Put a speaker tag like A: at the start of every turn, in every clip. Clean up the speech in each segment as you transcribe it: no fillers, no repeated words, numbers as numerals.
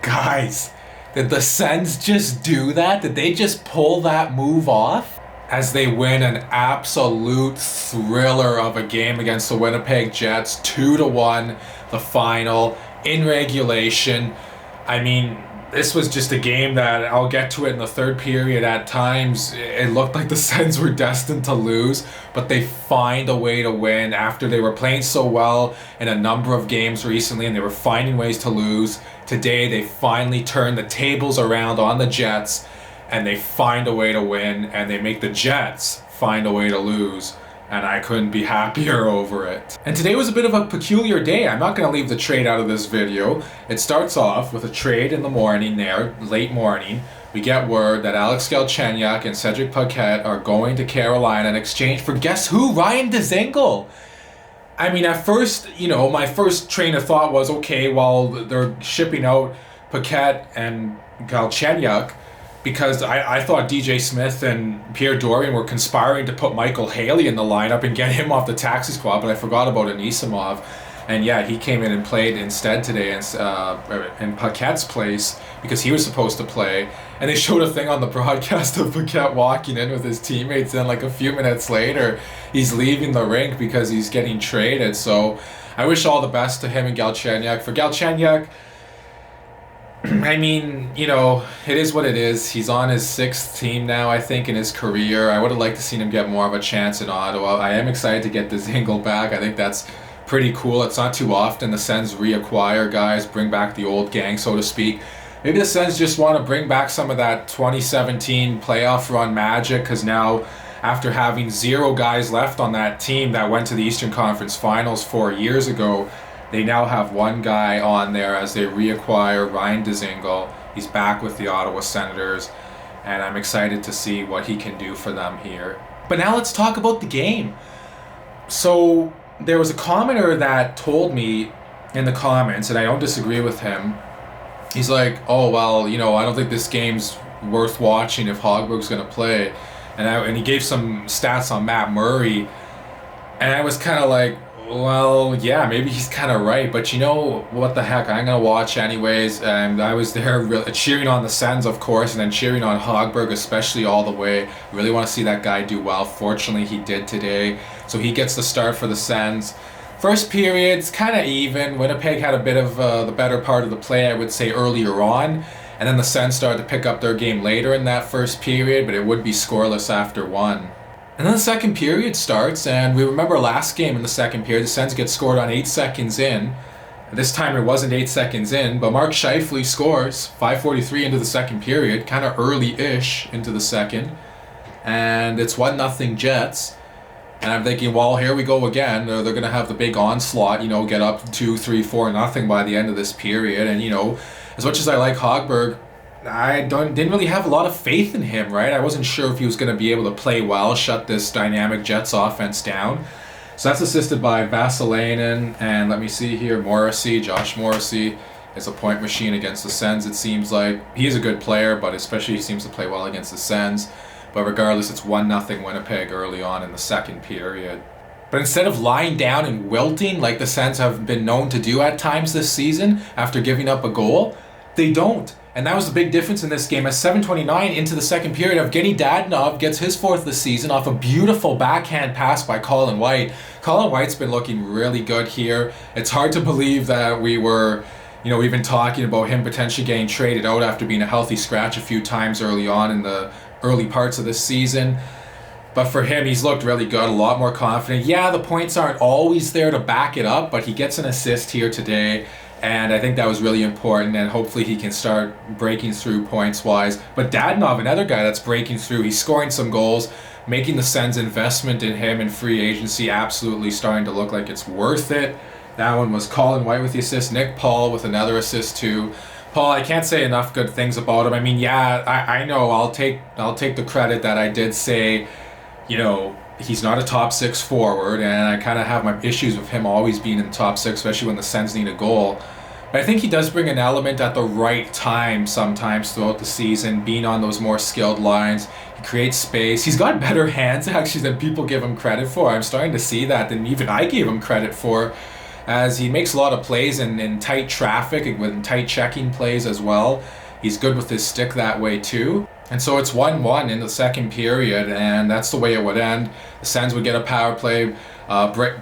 A: Guys, did the Sens just do that? Did they just pull that move off? As they win an absolute thriller of a game against the Winnipeg Jets, 2-1, the final, in regulation. I mean, this was just a game that, I'll get to it in the third period, at times it looked like the Sens were destined to lose, but they find a way to win after they were playing so well in a number of games recently and they were finding ways to lose. Today they finally turn the tables around on the Jets and they find a way to win, and they make the Jets find a way to lose, and I couldn't be happier over it. And today was a bit of a peculiar day. I'm not going to leave the trade out of this video. It starts off with a trade in the morning there, late morning. We get word that Alex Galchenyuk and Cedric Paquette are going to Carolina in exchange for, guess who? Ryan Dzingel. I mean, at first, my first train of thought was, okay, well, they're shipping out Paquette and Galchenyuk, because I thought DJ Smith and Pierre Dorian were conspiring to put Michael Haley in the lineup and get him off the taxi squad, but I forgot about Anisimov. And yeah, he came in and played instead today in Paquette's place because he was supposed to play. And they showed a thing on the broadcast of Paquette walking in with his teammates, and like a few minutes later, he's leaving the rink because he's getting traded. So I wish all the best to him and Galchenyuk. For Galchenyuk, I mean, it is what it is. He's on his 6th team now, I think, in his career. I would have liked to seen him get more of a chance in Ottawa. I am excited to get Dzingel back. I think that's pretty cool. It's not too often the Sens reacquire guys, bring back the old gang, so to speak. Maybe the Sens just want to bring back some of that 2017 playoff run magic, because now, after having 0 guys left on that team that went to the Eastern Conference Finals 4 years ago, they now have 1 guy on there as they reacquire Ryan Dzingel. He's back with the Ottawa Senators, and I'm excited to see what he can do for them here. But now let's talk about the game. So there was a commenter that told me in the comments, and I don't disagree with him. He's like, oh, well, I don't think this game's worth watching if Hogberg's going to play. And he gave some stats on Matt Murray, and I was kind of like, well, yeah, maybe he's kind of right, but what the heck, I'm going to watch anyways. And I was there cheering on the Sens, of course, and then cheering on Hogberg especially all the way. Really want to see that guy do well. Fortunately, he did today, so he gets the start for the Sens. First period's kind of even. Winnipeg had a bit of the better part of the play, I would say, earlier on, and then the Sens started to pick up their game later in that first period, but it would be scoreless after 1. And then the second period starts, and we remember last game in the second period, the Sens get scored on 8 seconds in. This time it wasn't 8 seconds in, but Mark Scheifele scores 5:43 into the second period, kind of early-ish into the second. And it's 1-0 Jets. And I'm thinking, well, here we go again. They're going to have the big onslaught, get up 2, 3, 4-0 by the end of this period. And, as much as I like Hogberg, I didn't really have a lot of faith in him, right? I wasn't sure if he was going to be able to play well, shut this dynamic Jets offense down. So that's assisted by Vasilevskiy, and let me see here, Josh Morrissey is a point machine against the Sens, it seems like. He is a good player, but especially he seems to play well against the Sens. But regardless, it's 1-0 Winnipeg early on in the second period. But instead of lying down and wilting like the Sens have been known to do at times this season after giving up a goal, they don't. And that was the big difference in this game. At 7:29 into the second period, Evgeny Dadonov gets his 4th this season off a beautiful backhand pass by Colin White. Colin White's been looking really good here. It's hard to believe that we've been talking about him potentially getting traded out after being a healthy scratch a few times early on in the early parts of this season. But for him, he's looked really good, a lot more confident. Yeah, the points aren't always there to back it up, but he gets an assist here today. And I think that was really important, and hopefully he can start breaking through points-wise. But Dadonov, another guy that's breaking through, he's scoring some goals, making the Sens' investment in him in free agency absolutely starting to look like it's worth it. That one was Colin White with the assist, Nick Paul with another assist too. Paul, I can't say enough good things about him. I mean, yeah, I know, I'll take the credit that I did say, he's not a top 6 forward, and I kind of have my issues with him always being in the top 6, especially when the Sens need a goal. But I think he does bring an element at the right time sometimes throughout the season, being on those more skilled lines. He creates space. He's got better hands, actually, than people give him credit for. I'm starting to see that than even I gave him credit for. as he makes a lot of plays in tight traffic and with tight checking plays as well. He's good with his stick that way too. And so it's 1-1 in the second period, and that's the way it would end. The Sens would get a power play.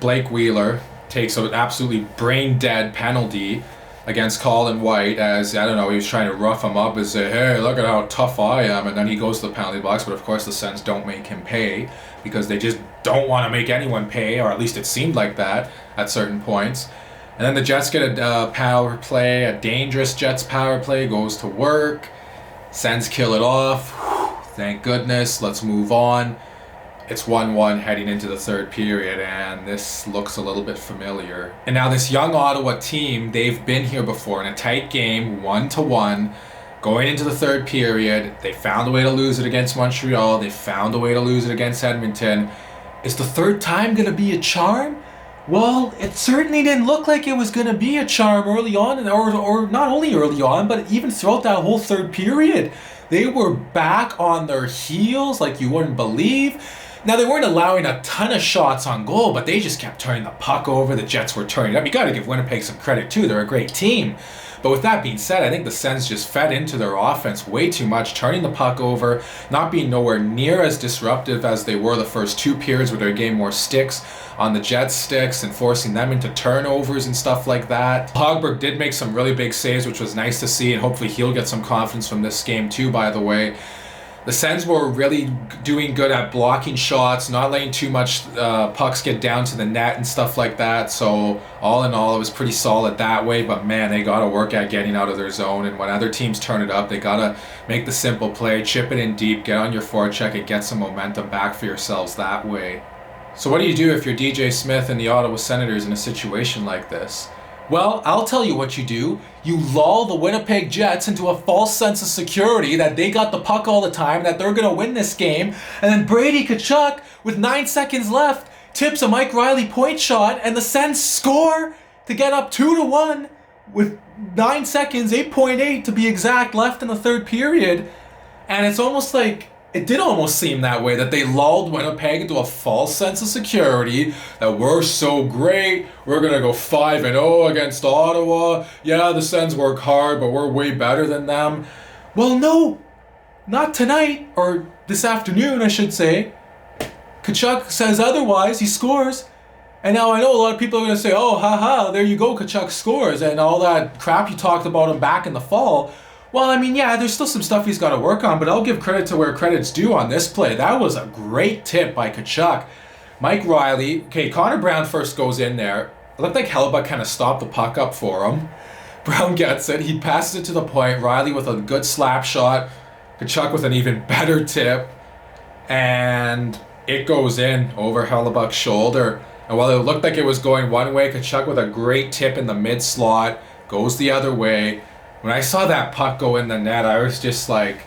A: Blake Wheeler takes an absolutely brain-dead penalty against Colin White, as, I don't know, he was trying to rough him up and say, hey, look at how tough I am, and then he goes to the penalty box. But of course the Sens don't make him pay, because they just don't want to make anyone pay, or at least it seemed like that at certain points. And then the Jets get a power play, a dangerous Jets power play, goes to work. Sens kill it off. Thank goodness. Let's move on. It's 1-1 heading into the third period, and this looks a little bit familiar. And now this young Ottawa team, they've been here before in a tight game, 1-1. Going into the third period, they found a way to lose it against Montreal. They found a way to lose it against Edmonton. Is the third time going to be a charm? Well, it certainly didn't look like it was going to be a charm early on, or not only early on, but even throughout that whole third period. They were back on their heels like you wouldn't believe. Now, they weren't allowing a ton of shots on goal, but they just kept turning the puck over. The Jets were turning it up. You got to give Winnipeg some credit, too. They're a great team. But with that being said, I think the Sens just fed into their offense way too much, turning the puck over, not being nowhere near as disruptive as they were the first two periods where they were getting more sticks on the Jets' sticks and forcing them into turnovers and stuff like that. Hogberg did make some really big saves, which was nice to see, and hopefully he'll get some confidence from this game too, by the way. The Sens were really doing good at blocking shots, not letting too much pucks get down to the net and stuff like that. So all in all, it was pretty solid that way. But man, they got to work at getting out of their zone. And when other teams turn it up, they got to make the simple play, chip it in deep, get on your forecheck, and get some momentum back for yourselves that way. So what do you do if you're DJ Smith and the Ottawa Senators in a situation like this? Well, I'll tell you what you do. You lull the Winnipeg Jets into a false sense of security that they got the puck all the time, that they're going to win this game. And then Brady Tkachuk, with 9 seconds left, tips a Mike Riley point shot, and the Sens score to get up 2-1 with 9 seconds, 8.8 to be exact, left in the third period. And it's almost like, it did almost seem that way, that they lulled Winnipeg into a false sense of security, that we're so great, we're going to go 5-0 against Ottawa. Yeah, the Sens work hard, but we're way better than them. Well, no, not tonight, or this afternoon, I should say. Tkachuk says otherwise, he scores. And now I know a lot of people are going to say, oh, haha, there you go, Tkachuk scores, and all that crap you talked about him back in the fall. Well, I mean, yeah, there's still some stuff he's got to work on, but I'll give credit to where credit's due on this play. That was a great tip by Tkachuk. Mike Riley, okay, Connor Brown first goes in there. It looked like Hellebuyck kind of stopped the puck up for him. Brown gets it. He passes it to the point. Riley with a good slap shot. Tkachuk with an even better tip. And it goes in over Hellebuyck's shoulder. And while it looked like it was going one way, Tkachuk with a great tip in the mid-slot goes the other way. When I saw that puck go in the net, I was just like,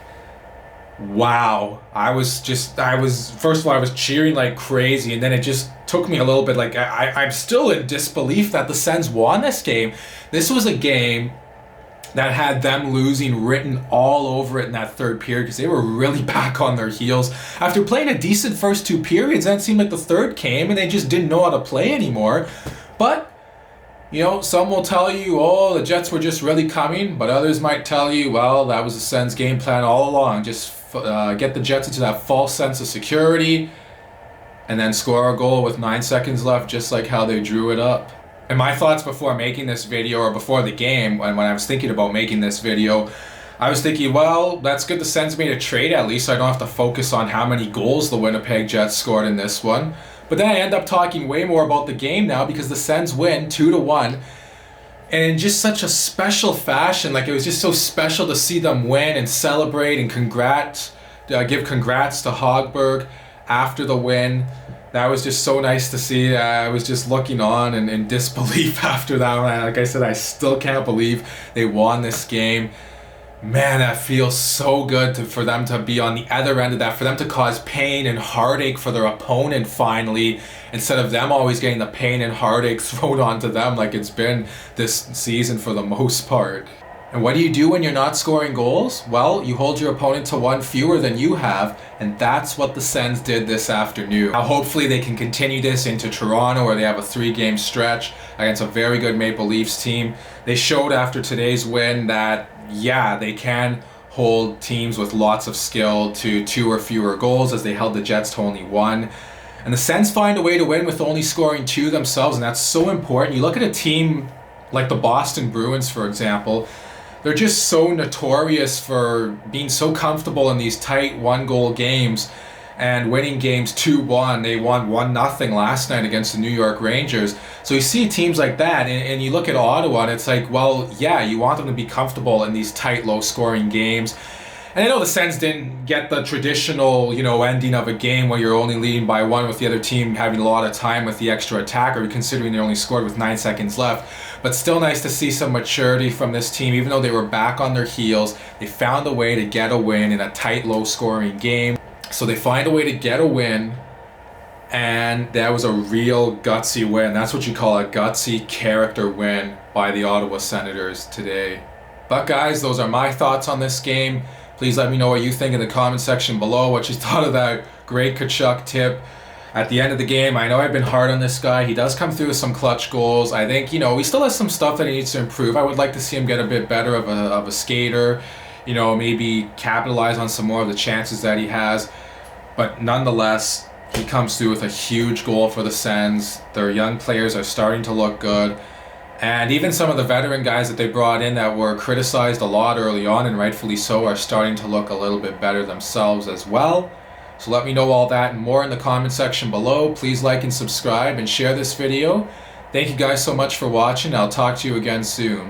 A: wow. I was first of all, I was cheering like crazy, and then it just took me a little bit, like, I'm still in disbelief that the Sens won this game. This was a game that had them losing written all over it in that third period, because they were really back on their heels. After playing a decent first two periods, then it seemed like the third came, and they just didn't know how to play anymore. But you know, some will tell you, oh, the Jets were just really coming, but others might tell you, well, that was the Sens' game plan all along. Just get the Jets into that false sense of security and then score a goal with 9 seconds left, just like how they drew it up. And my thoughts before making this video, or before the game, when I was thinking about making this video, I was thinking, well, that's good the Sens made a trade at least, so I don't have to focus on how many goals the Winnipeg Jets scored in this one. But then I end up talking way more about the game now, because the Sens win 2-1. And in just such a special fashion. Like, it was just so special to see them win and celebrate and give congrats to Hogberg after the win. That was just so nice to see. I was just looking on in disbelief after that. Like I said, I still can't believe they won this game. Man, that feels so good for them to be on the other end of that, for them to cause pain and heartache for their opponent finally, instead of them always getting the pain and heartache thrown onto them like it's been this season for the most part. And what do you do when you're not scoring goals? Well, you hold your opponent to one fewer than you have, and that's what the Sens did this afternoon. Now, hopefully they can continue this into Toronto, where they have a 3-game stretch against a very good Maple Leafs team. They showed after today's win that, yeah, they can hold teams with lots of skill to 2 or fewer goals, as they held the Jets to only 1. And the Sens find a way to win with only scoring 2 themselves, and that's so important. You look at a team like the Boston Bruins, for example. They're just so notorious for being so comfortable in these tight 1-goal games and winning games 2-1. They won 1-0 last night against the New York Rangers. So you see teams like that, and you look at Ottawa, and it's like, well, yeah, you want them to be comfortable in these tight, low-scoring games. And I know the Sens didn't get the traditional, ending of a game where you're only leading by 1 with the other team having a lot of time with the extra attacker, considering they only scored with 9 seconds left. But still nice to see some maturity from this team. Even though they were back on their heels, they found a way to get a win in a tight, low-scoring game. So they find a way to get a win, and that was a real gutsy win. That's what you call a gutsy character win by the Ottawa Senators today. But guys, those are my thoughts on this game. Please let me know what you think in the comment section below, what you thought of that great Tkachuk tip at the end of the game. I know I've been hard on this guy. He does come through with some clutch goals. I think, he still has some stuff that he needs to improve. I would like to see him get a bit better of a skater, maybe capitalize on some more of the chances that he has. But nonetheless, he comes through with a huge goal for the Sens. Their young players are starting to look good. And even some of the veteran guys that they brought in that were criticized a lot early on, and rightfully so, are starting to look a little bit better themselves as well. So let me know all that and more in the comment section below. Please like and subscribe and share this video. Thank you guys so much for watching. I'll talk to you again soon.